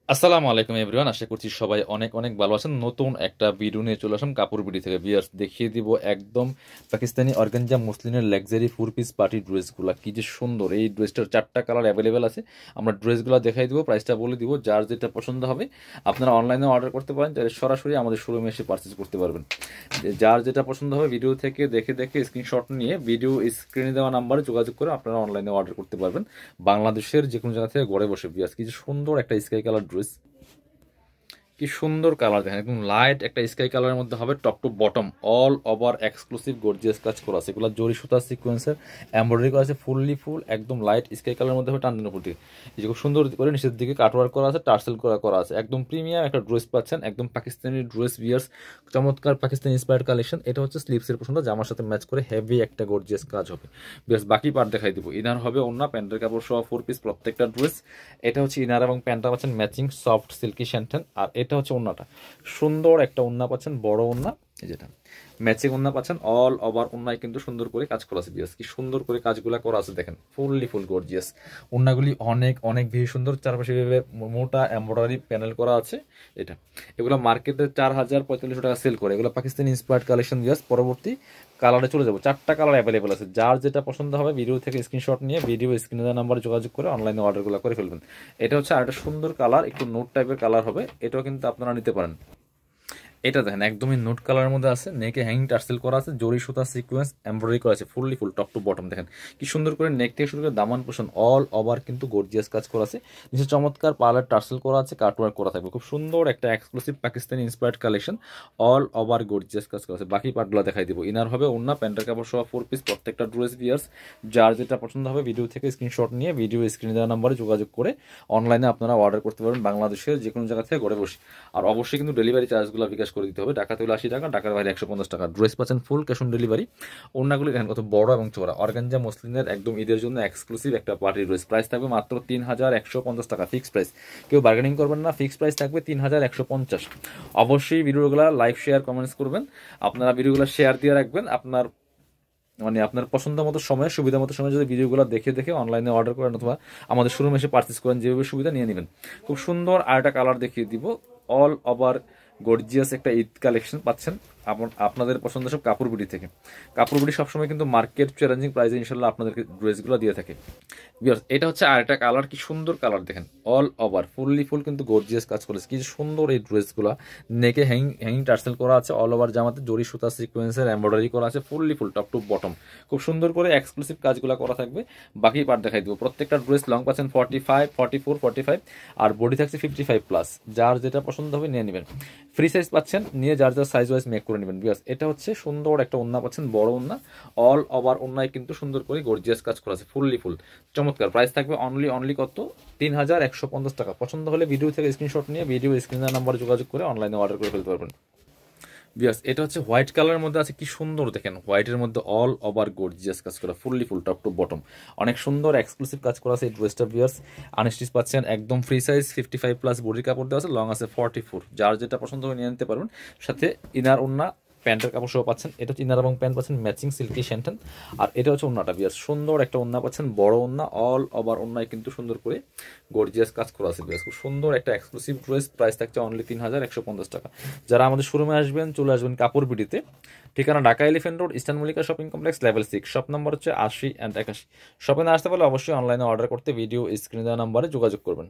আসসালামু আলাইকুম এভরিওয়ান, আশা করছি সবাই অনেক অনেক ভালো আছেন। নতুন একটা ভিডিও নিয়ে চলে আসলাম কাপড় বিডি থেকে। ভিউয়ার্স, দেখিয়ে দিব একদম পাকিস্তানি অর্গানজা মুসলিনের লাক্সারি 4 পিস পার্টি ড্রেসগুলো কি যে সুন্দর। এই ড্রেসটার 4টা কালার অ্যাভেলেবেল আছে। আমরা ড্রেসগুলো দেখাই দিব, প্রাইসটা বলে দিব। যার যেটা পছন্দ হবে আপনারা অনলাইনে অর্ডার করতে পারেন, যারা সরাসরি আমাদের শোরুমে এসে পারচেজ করতে পারবেন। যার যেটা পছন্দ হবে ভিডিও থেকে দেখে দেখে স্ক্রিনশট নিয়ে ভিডিও স্ক্রিনে দেওয়া নাম্বারে যোগাযোগ করে আপনারা অনলাইনে অর্ডার করতে পারবেন বাংলাদেশের যে কোনো জায়গা থেকে ঘরে বসে। ভিউয়ার্স, কি যে সুন্দর একটা স্কাই কালার ড্রেস, কি সুন্দর কালার দেখেন, একদম লাইট একটা স্কাই কালারের মধ্যে হবে। Top to bottom all over exclusive gorgeous কাজ করা আছে। এগুলো জরি সুতা সিকোয়েন্সের এমব্রয়ডারি করা আছে, ফুললি ফুল একদম লাইট স্কাই কালারের মধ্যে হবে। টানদের উপর দিকে এই যে খুব সুন্দর করে নিচের দিকে কাটওয়ার্ক করা আছে, টার্সেল করা আছে। একদম প্রিমিয়াম একটা ড্রেস পাচ্ছেন, একদম পাকিস্তানি ড্রেস বিয়ার্স, চমৎকার পাকিস্তানি ইন্সপায়ার্ড কালেকশন। এটা হচ্ছে স্লিভসের পছন্দ, জামার সাথে ম্যাচ করে হেভি একটা গর্জিয়াস কাজ হবে। বিয়ার্স, বাকি পার্ট দেখাই দিব। ইনার হবে ওন্না, প্যান্টের কাপড় সহ 4 পিস প্রত্যেকটা ড্রেস। এটা হচ্ছে ইনার এবং প্যান্টটা পাচ্ছেন ম্যাচিং সফট সিল্কি শ্যান্টেন। আর এটা হচ্ছে ওন্নাটা, সুন্দর একটা ওন্না পাচ্ছেন, বড় ওন্না, এই যেটা ম্যাচিং ওন্না পাচ্ছেন। অল ওভার ওন্নায় কিন্তু সুন্দর করে কাজ করা আছে। বিয়াস, কি সুন্দর করে কাজগুলো করা আছে দেখেন, ফুললি ফুল গর্জিয়াস। ওন্নাগুলি অনেক অনেক বেশি সুন্দর, চারপাশে মোটা এমব্রয়ডারি প্যানেল করা আছে। এটা এগুলো মার্কেটে 4,000-4,500 টাকা সেল করে। এগুলো পাকিস্তানি ইন্সপায়ার্ড কালেকশন। বিয়াস, পরবর্তী কালারে চলে যাবো। 4টা কালার অ্যাভেলেবল আছে। যার যেটা পছন্দ হবে ভিডিও থেকে স্ক্রিনশট নিয়ে ভিডিও স্ক্রিনে দেওয়া নাম্বারে যোগাযোগ করে অনলাইনে অর্ডারগুলো করে ফেলবেন। এটা হচ্ছে আরেকটা সুন্দর কালার, একটু নোট টাইপের কালার হবে। এটাও কিন্তু আপনারা নিতে পারেন। এটা দেখেন একদমই নোট কালারের মধ্যে আছে, নেকে হ্যাঙ্গিং টার্সেল করা আছে, জরি সুতা সিকোয়েন্স এমব্রয়ডারি করা আছে, fully full top to bottom. দেখেন কি সুন্দর করে নেক থেকে শুরু করে দামান পোষণ অল ওভার কিন্তু গর্জিয়াস কাজ করা আছে। নিচে চমৎকার পার্লার টার্সেল করা আছে, কাটওয়ার্ক করা থাকবে। খুব সুন্দর একটা exclusive Pakistani inspired collection, all over gorgeous কাজ করা আছে। বাকি পার্টগুলো দেখাই দিব। ইনার হবে ওন্না, প্যান্টের কাপড় সহ 4 পিস প্রত্যেকটা ড্রেস। বিয়ার্স, যার যেটা পছন্দ হবে ভিডিও থেকে স্ক্রিনশট নিয়ে ভিডিও স্ক্রিনে দেওয়া নাম্বারে যোগাযোগ করে অনলাইনে আপনারা অর্ডার করতে পারবেন বাংলাদেশের যে কোনো জায়গা থেকে ঘরে বসে। আর অবশ্যই কিন্তু ডেলিভারি চার্জগুলো বিকাশ করে দিতে হবে। ঢাকাতে হলে 80 টাকা, ঢাকার বাইরে 150 টাকা। ড্রেস পাচ্ছেন ফুল ক্যাশ অন ডেলিভারি। ওড়নাগুলি দেখেন কত বড় এবং চওড়া। অর্গানজা মসলিনের একদম ঈদের জন্য এক্সক্লুসিভ একটা পার্টি ড্রেস। প্রাইস থাকবে মাত্র 3,150 টাকা, ফিক্স প্রাইস। কেউ বার্গেনিং করবেন না, ফিক্স প্রাইস থাকবে 3,150। অবশ্যই ভিডিওগুলো লাইক শেয়ার কমেন্টস করবেন। আপনারা ভিডিওগুলো শেয়ার দিয়ে রাখবেন। আপনার পছন্দ মতো সময়, সুবিধা মতো সময় যদি ভিডিওগুলো দেখে দেখে অনলাইনে অর্ডার করেন অথবা আমাদের শোরুমে এসে পারচেস করেন, যেভাবে সুবিধা নিয়ে নেবেন। খুব সুন্দর আর একটা কালার দেখিয়ে দিব। অল ওভার গর্জিয়াস একটা ঈদ কালেকশন পাচ্ছেন আপনাদের পছন্দ সব কাপড় বিডি থেকে। কাপড় বিডি সবসময় কিন্তু মার্কেট চ্যালেঞ্জিং প্রাইসে ইনশাল্লাহ আপনাদেরকে ড্রেসগুলো দিয়ে থাকে। বিকজ এটা হচ্ছে আরেকটা কালার, কি সুন্দর কালার দেখেন, অল ওভার ফুললি ফুল কিন্তু গর্জিয়াস কাজ করেছে। কি সুন্দর এই ড্রেসগুলো, নেকে হ্যাঙ্গিং টার্সেল করা আছে, অল ওভার জামাতে জরি সুতা সিকোয়েন্সের এমব্রয়ডারি করা আছে, fully full top to bottom. খুব সুন্দর করে এক্সক্লুসিভ কাজগুলো করা থাকবে। বাকি পার্ট দেখাই দিব। প্রত্যেকটা ড্রেস লং পাচ্ছেন 45, 44, 45, আর বডি থাকছে 55+। যার যেটা পছন্দ হবে নিয়ে নেবেন। ফ্রি সাইজ পাচ্ছেন, নিয়ে যার যার সাইজ ওয়াইজ মেক করে নেবেন। বিকজ এটা হচ্ছে সুন্দর একটা ওন্না পাচ্ছেন, বড় ওন্না। অল ওভার ওন্নায় কিন্তু সুন্দর করে গর্জিয়াস কাজ করা আছে, ফুললি ফুল চমৎকার। প্রাইস থাকবে অনলি কত, 3,150 টাকা। পছন্দ হলে ভিডিও থেকে স্ক্রিনশট নিয়ে ভিডিও স্ক্রিনের নাম্বারে যোগাযোগ করে অনলাইনে অর্ডার করে ফেলতে পারবেন। বিয়াস, এটা হচ্ছে হোয়াইট কালারের মধ্যে আছে, কি সুন্দর দেখেন, হোয়াইটের মধ্যে অল ওভার গর্জিয়াস কাজ করা, fully full top to bottom. অনেক সুন্দর এক্সক্লুসিভ কাজ করা আছে এই ড্রেসটা। বিয়ার্স, আনস্টিচ পাচ্ছেন, একদম ফ্রি সাইজ 55+ বডির কাপড় দেওয়া আছে, লং আছে 44। যার যেটা পছন্দ হবে নিয়ে নিতে পারবেন। সাথে ইনার ওন্না প্যান্টের কাপড় সহ পাচ্ছেন। এটা হচ্ছে ইনার এবং প্যান্ট পাচ্ছেন ম্যাচিং সিল্কি শ্যান্টেন। আর এটা হচ্ছে ওন্নাটা। বিয়ার্স, সুন্দর একটা ওন্না পাচ্ছেন, বড় ওন্না, অল ওভার ওন্নায় কিন্তু সুন্দর করে গর্জিয়াস কাজ করা আছে। বিয়ার্স, খুব সুন্দর একটা এক্সক্লুসিভ ড্রেস। প্রাইস থাকছে অনলি 3,150 টাকা। যারা আমাদের শোরুমে আসবেন চলে আসবেন কাপড় বিডিতে। ঠিকানা Dhaka elephant road, eastern Mallika shopping complex, level 6, shop number হচ্ছে 80 অ্যান্ড 81। শপে না আসতে পারলে অবশ্যই অনলাইনে অর্ডার করতে ভিডিও স্ক্রিনে দেওয়া নাম্বারে যোগাযোগ করবেন।